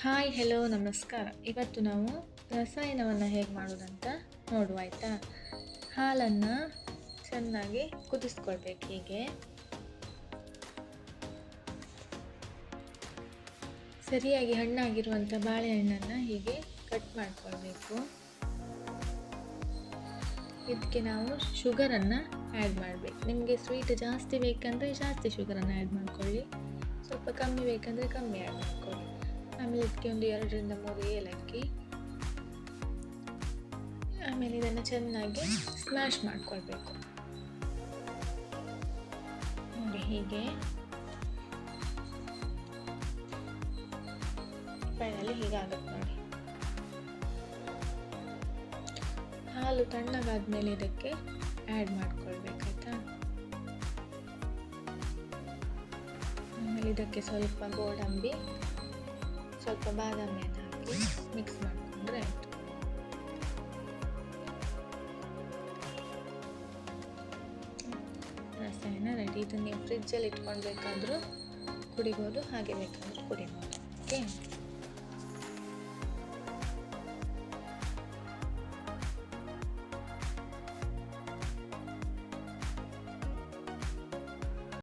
Hi hello ನಮಸ್ಕಾರ. ಇವತ್ತು ನಾವು ರಸಾಯನವನ್ನು ಹೇಗೆ ಮಾಡೋದಂತ ನೋಡುವ ಆಯಿತಾ. ಹಾಲನ್ನು ಚೆನ್ನಾಗಿ ಕುದಿಸ್ಕೊಳ್ಬೇಕು. ಹೀಗೆ ಸರಿಯಾಗಿ ಹಣ್ಣಾಗಿರುವಂಥ ಬಾಳೆಹಣ್ಣನ್ನು ಹೀಗೆ ಕಟ್ ಮಾಡ್ಕೊಳ್ಬೇಕು. ಇದಕ್ಕೆ ನಾವು ಶುಗರನ್ನು ಆ್ಯಡ್ ಮಾಡಬೇಕು. ನಿಮಗೆ ಸ್ವೀಟ್ ಜಾಸ್ತಿ ಬೇಕಂದರೆ ಜಾಸ್ತಿ ಶುಗರನ್ನು ಆ್ಯಡ್ ಮಾಡ್ಕೊಳ್ಳಿ, ಸ್ವಲ್ಪ ಕಮ್ಮಿ ಬೇಕಂದರೆ ಕಮ್ಮಿ ಆ್ಯಡ್ ಮಾಡ್ಕೊಳ್ಳಿ. ಆಮೇಲೆ ಇದಕ್ಕೆ ಒಂದು 2-3 ಏಲಕ್ಕಿ, ಆಮೇಲೆ ಇದನ್ನು ಚೆನ್ನಾಗಿ ಸ್ಮ್ಯಾಶ್ ಮಾಡ್ಕೊಳ್ಬೇಕು. ನೋಡಿ ಹೀಗೆ ಫೈನಲಿ ಹೀಗಾಗುತ್ತೆ ನೋಡಿ. ಹಾಲು ತಣ್ಣಗಾದ್ಮೇಲೆ ಇದಕ್ಕೆ ಆ್ಯಡ್ ಮಾಡ್ಕೊಳ್ಬೇಕಾಯ್ತಾ. ಆಮೇಲೆ ಇದಕ್ಕೆ ಸ್ವಲ್ಪ ಗೋಡಂಬಿ, ಸ್ವಲ್ಪ ಬಾದಾಮಿಯನ್ನು ಹಾಕಿ ಮಿಕ್ಸ್ ಮಾಡಿಕೊಂಡ್ರೆ ಆಯಿತು. ರಸಾಯನ ರೆಡಿ. ಇದು ನೀವು ಫ್ರಿಜ್ಜಲ್ಲಿ ಇಟ್ಕೊಳ್ಬೇಕಾದ್ರೂ ಕುಡಿಬೋದು, ಹಾಗೆ ಬೇಕಾದರೂ ಕುಡಿಬೋದು. ಓಕೆ.